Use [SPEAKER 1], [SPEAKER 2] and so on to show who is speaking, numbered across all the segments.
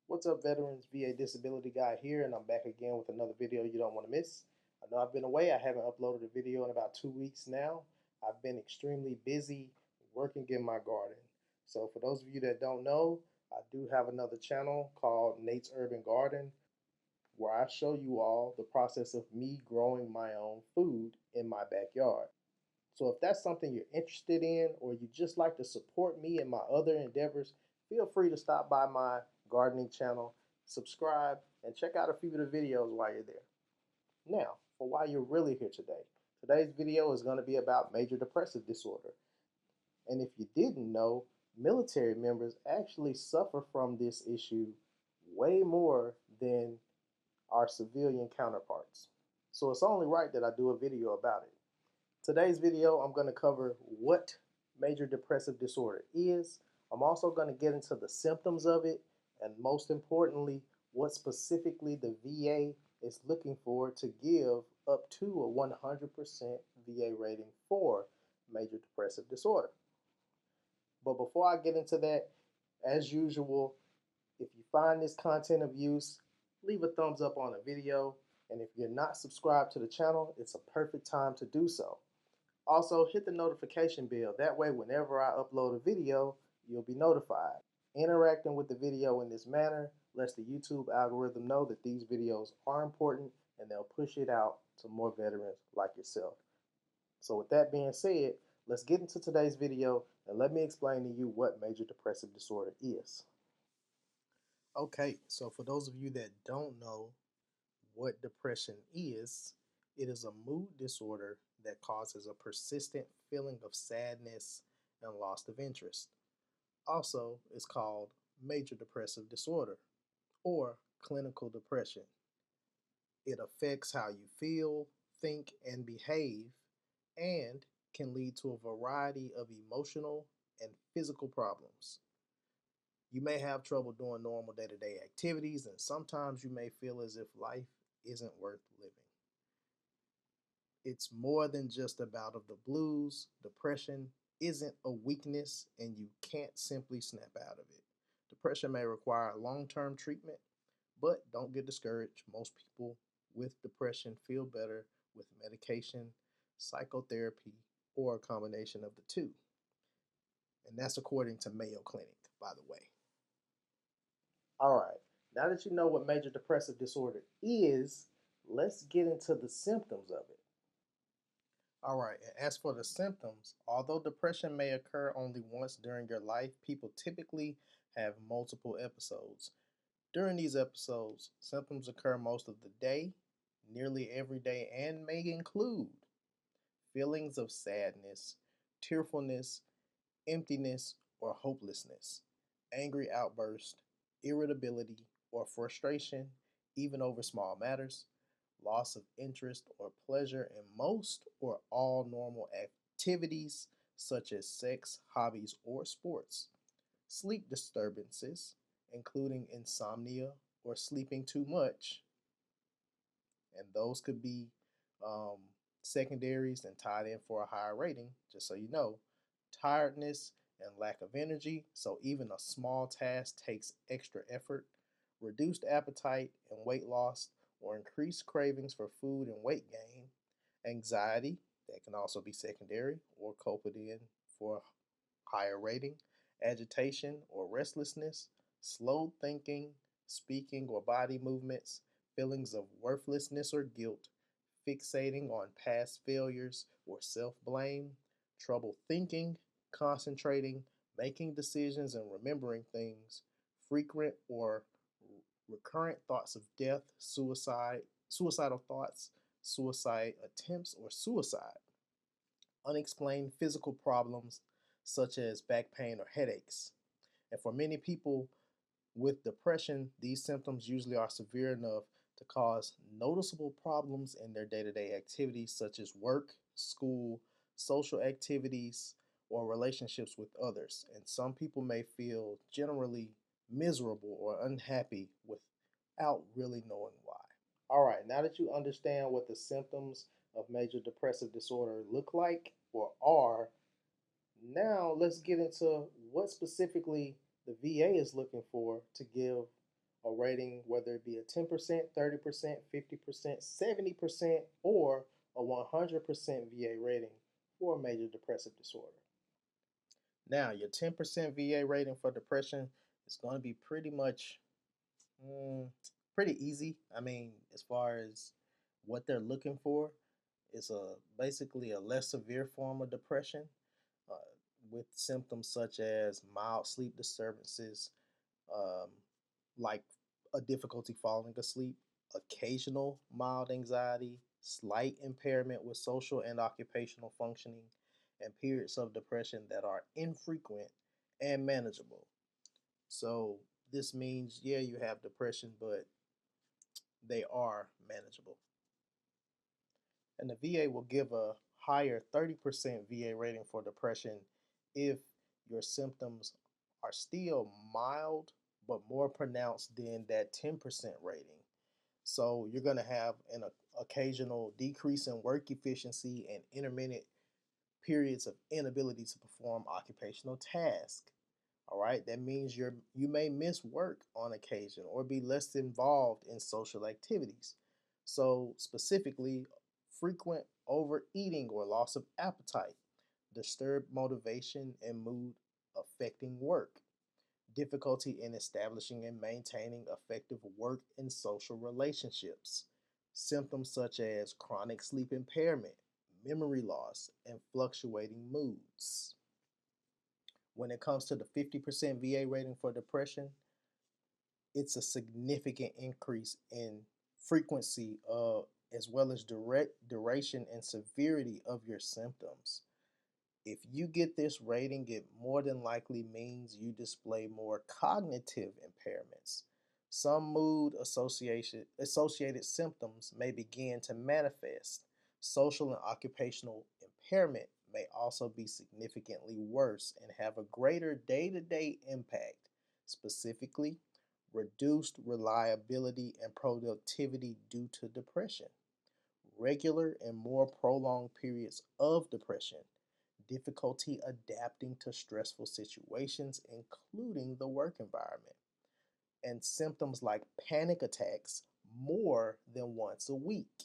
[SPEAKER 1] What's up, veterans? VA Disability Guy here, and I'm back again with another video you don't want to miss. I know I've been away. I haven't uploaded a video in about 2 weeks now. I've been extremely busy working in my garden. So for those of you that don't know, I do have another channel called Nate's Urban Garden where I show you all the process of me growing my own food in my backyard. So if that's something you're interested in or you just like to support me in my other endeavors, feel free to stop by my gardening channel, subscribe, and check out a few of the videos while you're there. Now, for why you're really here today. Today's video is going to be about major depressive disorder. And if you didn't know, military members actually suffer from this issue way more than our civilian counterparts. So it's only right that I do a video about it. Today's video, I'm going to cover what major depressive disorder is. I'm also going to get into the symptoms of it, and most importantly, what specifically the VA is looking for to give up to a 100% VA rating for major depressive disorder. But before I get into that, as usual, if you find this content of use, leave a thumbs up on the video, and if you're not subscribed to the channel, it's a perfect time to do so. Also, hit the notification bell. That way, whenever I upload a video, you'll be notified. Interacting with the video in this manner lets the YouTube algorithm know that these videos are important and they'll push it out to more veterans like yourself. So with that being said, let's get into today's video and let me explain to you what major depressive disorder is. Okay, so for those of you that don't know what depression is, it is a mood disorder that causes a persistent feeling of sadness and loss of interest. Also, it's called major depressive disorder or clinical depression. It affects how you feel, think, and behave, and can lead to a variety of emotional and physical problems. You may have trouble doing normal day-to-day activities, and sometimes you may feel as if life isn't worth living. It's more than just a bout of the blues. Depression isn't a weakness, and you can't simply snap out of it. Depression may require long-term treatment, but don't get discouraged. Most people with depression feel better with medication, psychotherapy, or a combination of the two. And that's according to Mayo Clinic, by the way. All right, now that you know what major depressive disorder is, let's get into the symptoms of it. All right, and as for the symptoms, although depression may occur only once during your life, people typically have multiple episodes. During these episodes, symptoms occur most of the day, nearly every day, and may include feelings of sadness, tearfulness, emptiness, or hopelessness, angry outburst, irritability, or frustration, even over small matters, loss of interest or pleasure in most or all normal activities such as sex, hobbies, or sports, sleep disturbances, including insomnia or sleeping too much, and those could be um, secondaries and tied in for a higher rating, just so you know. Tiredness and lack of energy, so even a small task takes extra effort. Reduced appetite and weight loss, or increased cravings for food and weight gain. Anxiety, that can also be secondary or coupled in for a higher rating. Agitation or restlessness, slow thinking, speaking or body movements, feelings of worthlessness or guilt, fixating on past failures or self blame, trouble thinking, concentrating, making decisions, and remembering things, frequent or recurrent thoughts of death, suicidal thoughts, suicide attempts, or suicide, unexplained physical problems such as back pain or headaches. And for many people with depression, these symptoms usually are severe enough to cause noticeable problems in their day to day activities such as work, school, social activities, or relationships with others. And some people may feel generally miserable or unhappy without really knowing why. All right, now that you understand what the symptoms of major depressive disorder look like or are, now let's get into what specifically the VA is looking for to give a rating, whether it be a 10%, 30%, 50%, 70%, or a 100% VA rating for major depressive disorder. Now, your 10% VA rating for depression is going to be pretty much mm, pretty easy. I mean, as far as what they're looking for, it's basically a less severe form of depression uh, with symptoms such as mild sleep disturbances, um, like a difficulty falling asleep, occasional mild anxiety, slight impairment with social and occupational functioning, and periods of depression that are infrequent and manageable. So, this means, yeah, you have depression, but they are manageable. And the VA will give a higher 30% VA rating for depression if your symptoms are still mild but more pronounced than that 10% rating. So you're going to have an occasional decrease in work efficiency and intermittent periods of inability to perform occupational tasks. All right, that means you may miss work on occasion or be less involved in social activities. So specifically, frequent overeating or loss of appetite, disturbed motivation and mood affecting work, difficulty in establishing and maintaining effective work and social relationships, symptoms such as chronic sleep impairment, memory loss, and fluctuating moods. When it comes to the 50% VA rating for depression, it's a significant increase in frequency as well as direct duration and severity of your symptoms. If you get this rating, it more than likely means you display more cognitive impairments. Some mood associated symptoms may begin to manifest. Social and occupational impairment may also be significantly worse and have a greater day to day impact, specifically, reduced reliability and productivity due to depression, regular and more prolonged periods of depression, difficulty adapting to stressful situations, including the work environment, and symptoms like panic attacks more than once a week,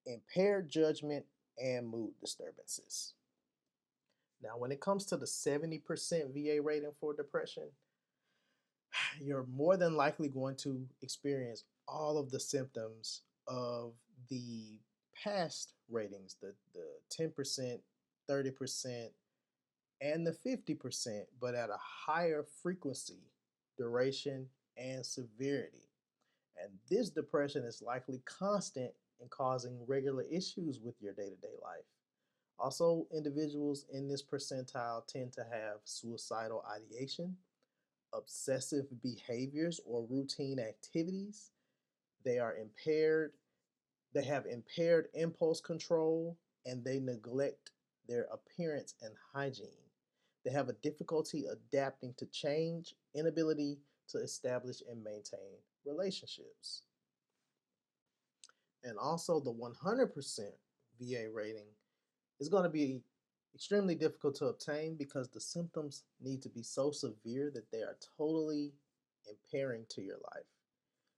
[SPEAKER 1] impaired judgment, and mood disturbances. Now, when it comes to the 70% VA rating for depression, you're more than likely going to experience all of the symptoms of the past ratings, the 10%, 30%, and the 50%, but at a higher frequency, duration, and severity. And this depression is likely constant and causing regular issues with your day to day life. Also, individuals in this percentile tend to have suicidal ideation, obsessive behaviors or routine activities. They are impaired, they have impaired impulse control, and they neglect their appearance and hygiene. They have a difficulty adapting to change, inability to establish and maintain relationships. And also, the 100% VA rating is going to be extremely difficult to obtain because the symptoms need to be so severe that they are totally impairing to your life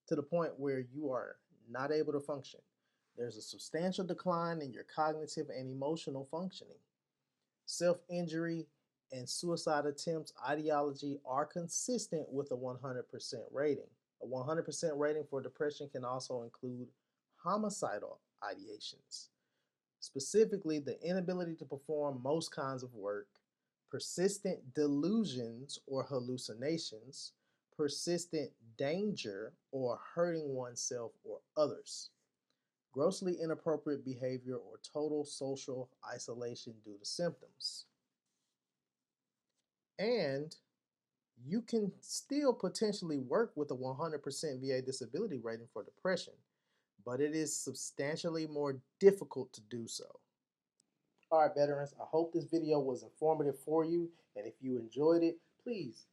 [SPEAKER 1] to the point where you are not able to function. There's a substantial decline in your cognitive and emotional functioning. Self injury and suicide attempts ideology are consistent with a 100% rating. A 100% rating for depression can also include homicidal ideations, specifically the inability to perform most kinds of work, persistent delusions or hallucinations, persistent danger or hurting oneself or others, grossly inappropriate behavior or total social isolation due to symptoms. And you can still potentially work with a 100% VA disability rating for depression, but it is substantially more difficult to do so. All right, veterans, I hope this video was informative for you. And if you enjoyed it, please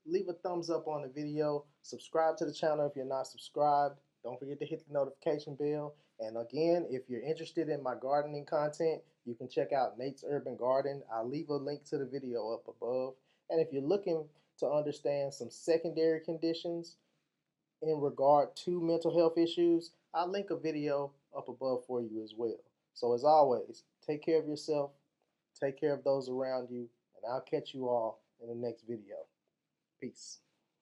[SPEAKER 1] leave a thumbs up on the video. Subscribe to the channel if you're not subscribed. Don't forget to hit the notification bell. And again, if you're interested in my gardening content, you can check out Nate's Urban Garden. I'll leave a link to the video up above. And if you're looking to understand some secondary conditions, in regard to mental health issues, I'll link a video up above for you as well. So as always, take care of yourself, take care of those around you, and I'll catch you all in the next video. Peace.